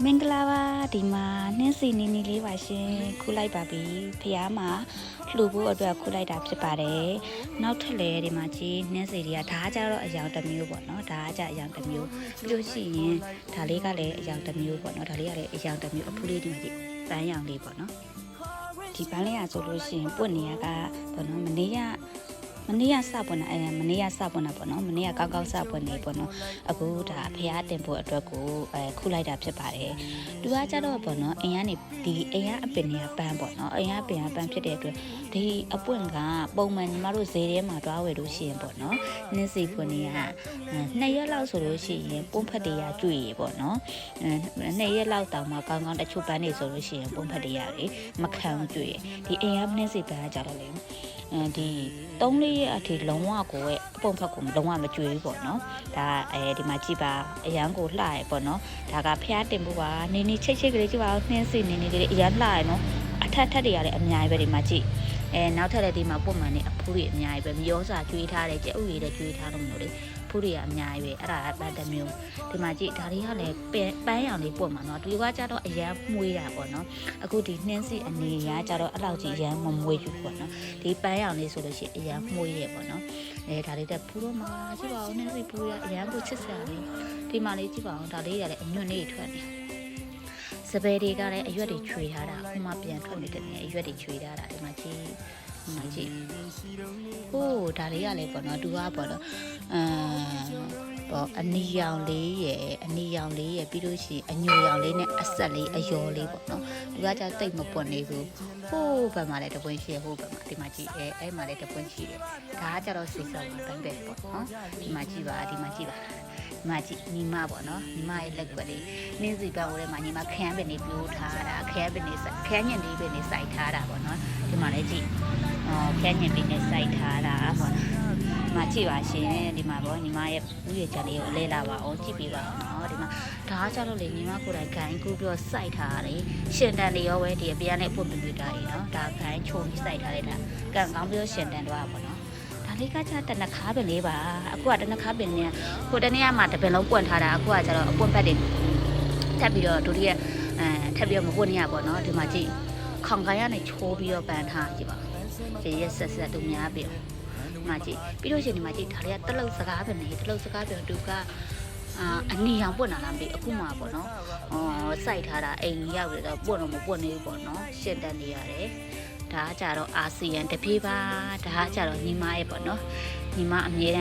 မင်္ဂလာပါဒီမှာနှင်းစီနီနီလေးပါရှင်ခုလိုက်ပါပြီဖះမှာလှူဖို့အတွက်ခုလိုက်တာဖြစ်ပါတယ်နောက်ထပ်လည်းဒီမှာကြီးနှင်းစီတွေကဒါကြတော့အယောင်တစ်မျိုးပေါ့နော်ဒါကြအယောင်တစ်မျိုးပြီးလို့ရှိရင်ဒါလေးကလည်းအယောင်တစ်မျိုးပေါ့နော်ဒါလေးကလည်းအယောင်တစ်မျိုးအဖူးလေးဒီမှာကြီးပန်းရောင်လေးပေါ့နော်ဒီပန်းလေးရဆိုလို့ရှိရင်ပွင့်နေရကပေါ့နော်မနေ့ကစပွင့်တာမနေ့ကစပွင့်တာပေါ့နော်မနေ့ကကောက်စပွင့်နေပေါ့နော်အခုဒါဖះတင်ဖို့အတွက်ကိုခုလိုက်တာဖြစ်ပါတယ်သူကကြတော့ပေါ့နော်အိမ်ကနေဒီအိမ်ကအပင်နေပန်းပေါ့နော်အိမ်ကအပင်ကပန်းဖြစ်တဲ့အတွက်ဒီအပွင့်ကပုံမှန်ညီမတို့ဈေးထဲမှာတွားဝယ်လို့ရှိရင်ပေါ့နော်နင်းစီပွင့်နေက2ရက်လောက်ဆိုလို့ရှိရင်ပုံဖက်တွေကကျွေရပေါ့နော်2ရက်လောက်တောင်မှကောင်းကောင်းတချို့ပန်းနေဆိုလို့ရှိရင်ပုံဖက်တွေကလေမခံကျွေဒီအိမ်ကနင်းစီပန်းကကြတော့လေဒီ3-4ရက်အထိလုံးဝကိုရဲ့အပုံဖက်ကိုလုံးဝမကြွေးဘူးပေါ့နော်ဒါဒီမှာကြည့်ပါအရန်ကိုလှရပေါ့နော်ဒါကဖျားတင်ဖို့ပါနေနေချိတ်ချိတ်ကလေးကြည့်ပါနှင်းစီနေနေလေးအရန်လှရနော်အထက်တွေကလည်းအများကြီးပဲဒီမှာကြည့်နောက်ထပ်လည်းဒီမှာပုံမှန်နေအဖူးတွေအများကြီးပဲမြေဩစာကျွေးထားတယ်ကြက်ဥရည်လည်းကျွေးထားလို့မလို့လေဖူးတွေကအများကြီးပဲအဲ့ဒါကတစ်မျိုးဒီမှာကြည့်ဒါတွေကလည်းပန်းရောင်လေးပွတ်မှာနော်ဒီကကြတော့အရန်မှုေးတာပေါ့နော်အခုဒီနှင်းစီအနေရကြတော့အဲ့လောက်ကြီးအရန်မမွေးဘူးပေါ့နော်ဒီပန်းရောင်လေးဆိုလို့ရှိရင်အရန်မှုေးရပေါ့နော်ဒါလေးတက်ဖူးတော့မှာကြည့်ပါဦးနှင်းစီဖူးရအရန်ကိုချစ်စရာလေးဒီမှာလေးကြည့်ပါဦးဒါလေးရလည်းအညွန့်လေးထွက်နေစပယ်တွေကလည်းအရွက်တွေချွေထားတာအခုမှပြန်ထွက်နေတယ်အရွက်တွေချွေထားတာဒီမှာကြည့်ဟိုးဒါလေးရလဲပေါ့နော်သူကပေါ့နော်ပေါ့အနီရောင်လေးရယ်ပြီးလို့ရှိရင်အညိုရောင်လေးနဲ့အဆက်လေးအယော်လေးပေါ့နော်သူကကြတိတ်မပွန်နေဘူးဟိုးဘက်မှာလည်းတပွင့်ရှိရဟိုးဘက်မှာဒီမှာကြည့်အဲ့မှာလည်းတပွင့်ရှိတယ်ဒါကကြတော့စိတ်ဆောက်ပန်းပဲပေါ့နော်ဒီမှာကြည့်ပါဒီမှာကြည့်ညီမပေါ့နော်ညီမရဲ့လက်ွက်လေးနင်းစီပန်းဝဲမှာညီမခမ်းပင်နေပြိုးထားတာခမ်းပင်နေခမ်းညင်လေးပင်နေစိုက်ထားတာပေါ့နော်ဒီမှာလည်းကြည့်ခမ်းညင်ပင်နေစိုက်ထားတာပေါ့နော်ဒီမှာကြည့်ပါရှင်ဒီမှာပေါ့ညီမရဲ့ဦးရချက်လေးကိုလဲလာပါအောင်ကြည့်ပေးပါအောင်နော်ဒီမှာဒါကကြတော့လေညီမကိုယ်တိုင်ခိုင်းကူးပြီးတော့စိုက်ထားတယ်ရှင်တန်တွေရောပဲဒီအပြားနဲ့ပုတ်ပြပြတာကြီးနော်ဒါခိုင်းချုံပြီးစိုက်ထားလိုက်တာကန်ကောင်းပြီးတော့ရှင်တန်တော့ပေါ့နော်လေးကကြတနခါပင်လေးပါအခုကတနခါပင်နဲ့ဟိုတနေ့ကမှတပင်လုံးပွန့်ထားတာအခုကကျတော့အပွန့်ဖက်တွေထပ်ပြီးတော့ဒုတိယထပ်ပြီးတော့မပွန့်နေရပေါ့နော်ဒီမှာကြည့်ခေါင်ခိုင်ရနဲ့ချိုးပြီးတော့ပန်းထားကြည့်ပါရဲဆက်တူများပြီဒီမှာကြည့်ပြီးလို့ရှိရင်ဒီမှာကြည့်ဒါလေးကတလုတ်စကားပင်နေတလုတ်စကားပင်သူကအနီရောင်ပွန့်လာလားမသိအခုမှပေါ့နော်စိုက်ထားတာအိမ်ကြီးရောက်ပြီးတော့ပွန့်တော့မပွန့်နေဘူးပေါ့နော်ရှင်းတန်းနေရတယ်ဒါကကြတော့အာဆီယံတပြေးပါဒါကကြတော့ညီမရဲ့ပေါ့နော်ညီမအမြဲတ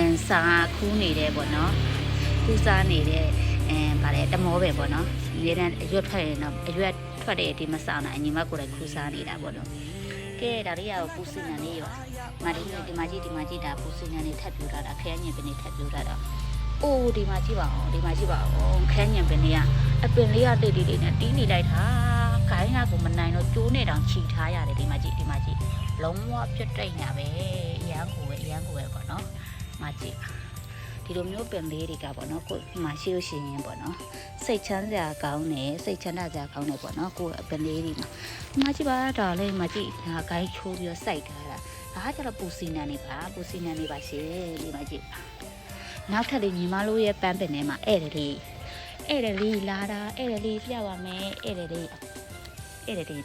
မ်းစာခူးနေတယ်ပေါ့နော်ခူးစားနေတဲ့ဗါလဲတမောပဲပေါ့နော်အမြဲတမ်းအရွက်ထွက်ရင်တော့အရွက်ထွက်တဲ့ဒီမဆောင်နိုင်ညီမကိုယ်တိုင်ခူးစားနေတာပေါ့နော်ကဲဒါလေးရောပူစင်နံလေးရောဒီမှာကြည့်ဒါပူစင်နံလေးထပ်ပြူထားတာခဲညင်ပင်လေးထပ်ပြူထားတာအိုးဒီမှာကြည့်ပါဦးခဲညင်ပင်လေးကအပင်လေးကတိတ်လေးနဲ့တီးနေလိုက်တာခိုင်းကကိုမနိုင်တော့ကျိုးနေတောင်ခြိထားရတယ်ဒီမှာကြည့်လုံးဝပြတ်တိတ်ညာပဲအရန်ကိုပဲပေါ့နော်မကြည့်ဒီလိုမျိုးပင်လေးတွေကပေါ့နော်ကိုမရှိလို့ရှိရင်ပေါ့နော်စိတ်ချမ်းစရာကောင်းတယ်စိတ်ချမ်းသာစရာကောင်းတယ်ပေါ့နော်ကိုပင်လေးတွေမှာမကြည့်ပါဒါလေးမကြည့်ဒါဂိုင်းချိုးပြီးတော့စိုက်ထားတာဒါကကျတော့ပူစီနံနေပါရှင်ဒီမှာကြည့်နောက်ထပ်လေးညီမတို့ရဲ့ပန်းပင်ထဲမှာဧည့်သည်လေးလာတာဧည့်သည်လေးပြပါမယ်ဧည့်သည်လေး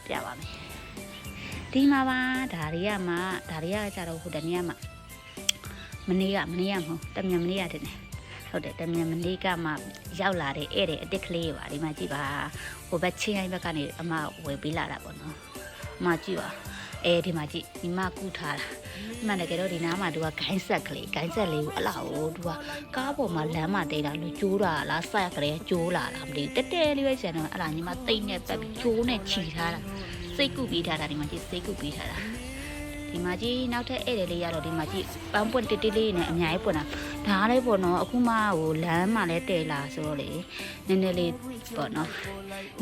ပြပါမယ်ဒီမှာပါဒါတွေကကြတော့ဟိုတနေ့ကမှမနေ့ကမဟုတ်တမြန်မနေ့ကတည်းဟုတ်တယ်တမြန်မနေ့ကမှရောက်လာတဲ့ဧည့်သည်အစ်စ်ကလေးပါဒီမှာကြည့်ပါဟိုဘက်ချင်းအိုင်းဘက်ကနေအမဝယ်ပေးလာတာပေါ့နော်အမကြည့်ပါဒီမှာကြည့်ညီမကူးထားတာမှန်တယ်ကြတော့ဒီနားမှာသူကဂိုင်းဆက်လေးကိုအလားဟိုသူကကားပေါ်မှာလမ်းမှာတေးတာလို့ကျိုးတာလားဆက်ကလေးကျိုးလာတာမသိဘူးတဲလေးပဲကျန်တော့အဲ့ဒါညီမတိတ်နဲ့ပတ်ပြီးကျိုးနဲ့ခြီထားတာစိတ်ကူပြီးထားတာဒီမှာကြည့်စိတ်ကူပြီးထားတာဒီမှာကြည့်နောက်ထပ်ဧည့်သည်လေးရတော့ဒီမှာကြည့်ပန်းပွင့်တိလေးနဲ့အများကြီးပွင့်တာဒါလည်းပေါ့နော်အခုမှဟိုလမ်းမှာလည်းတဲလာဆိုတော့လေနည်းနည်းလေးပေါ့နော်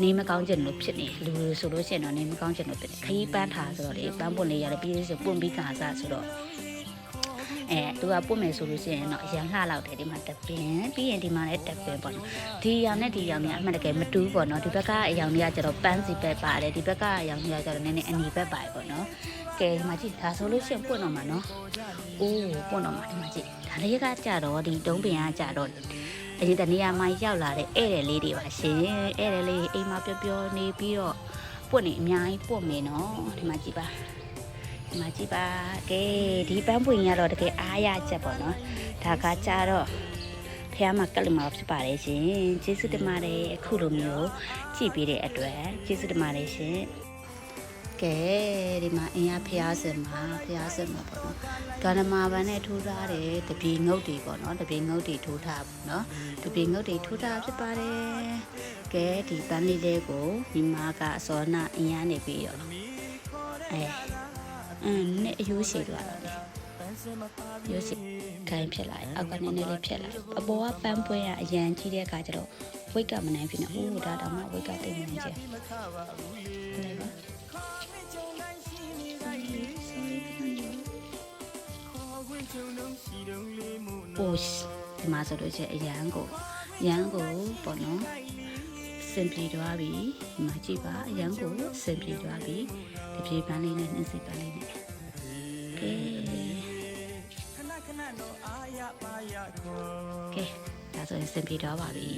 နေမကောင်းချင်လို့ဖြစ်နေလူဆိုလို့ရှိရင်တော့နေမကောင်းချင်လို့ဖြစ်နေခရီးပန်းထားဆိုတော့လေပန်းပွင့်လေးရတယ်ပြီးဆိုပွင့်ပြီးကာစားဆိုတော့သူကပွင့်မယ်ဆိုလို့ရှိရင်တော့အရန်လှလောက်တယ်ဒီမှာတပင်ပြီးရင်ဒီမှာလည်းတပင်ပေါ့နော်ဒီရောင်နဲ့ဒီရောင်နဲ့အမှန်တကယ်မတူးပေါ့နော်ဒီဘက်ကအရောင်တွေကကျတော့ပန်းစီပဲပါတယ်ဒီဘက်ကအရောင်တွေကကျတော့နည်းနည်းအနီပဲပါတယ်ပေါ့နော်ကဲဒီမှာကြည့်ဒါဆိုလို့ရှိရင်ပွင့်တော့မှာနော်အိုးပွင့်တော့မှာဒီမှာကြည့်ဒါလေးကကြတော့ဒီတုံးပင်ကကြတော့ အရင်တနေရာမှာရောက်လာတဲ့ဧည့်သည်လေးတွေပါရှင်ဧည့်သည်လေးအိမ်မှာပျော်ပျော်နေပြီးတော့ပွတ်နေအများကြီးပွတ်မယ်နော်ဒီမှာကြည့်ပါဒီမှာကြည့်ပါကဲဒီပန်းပွင့်ရတော့တကယ်အားရချက်ပေါ့နော်ဒါကကြတော့ဖះမှာကလမှာဖြစ်ပါတယ်ရှင်ကျေးဇူးတင်ပါတယ်အခုလိုမျိုးကြည့်ပေးတဲ့အတွက်ကျေးဇူးတင်ပါတယ်ရှင်ကဲဒီမှာအင်အားဖះစင်မှာပေါ့နော်ဂန္ဓမာပန်နဲ့ထိုးထားတယ်တပြေငုတ်တွေပေါ့နော်တပြေငုတ်တွေထိုးထားပေါ့နော်တပြေငုတ်တွေထိုးထားဖြစ်ပါတယ်ကဲဒီပန်းလေးလေးကိုဒီမှာကအစောနာအင်အားနေပြီးတော့နဲ့အယိုးရှည်သွားတော့လေရိုးရှည်ခိုင်းဖြစ်လာအောက်ကနည်းနည်းလေးဖြစ်လာအပေါ်ကပန်းပွဲကအရန်ကြီးတဲ့အခါကျတော့ဝိတ်ကမနိုင်ဖြစ်နေအိုးဒါတောင်မှဝိတ်ကတိတ်မနိုင်ချင်အိုးဒီမှာဆိုလို့ချင်းအရန်ကိုပေါ့နော်စင်ပြေသွားပြီဒီမှာကြည့်ပါအရန်ကိုစင်ပြေသွားပြီဒီပြေပန်းလေးနဲ့နှင်းစီပန်းလေးနဲ့ကဲဒါဆိုရင်စင်ပြေသွားပါပြီ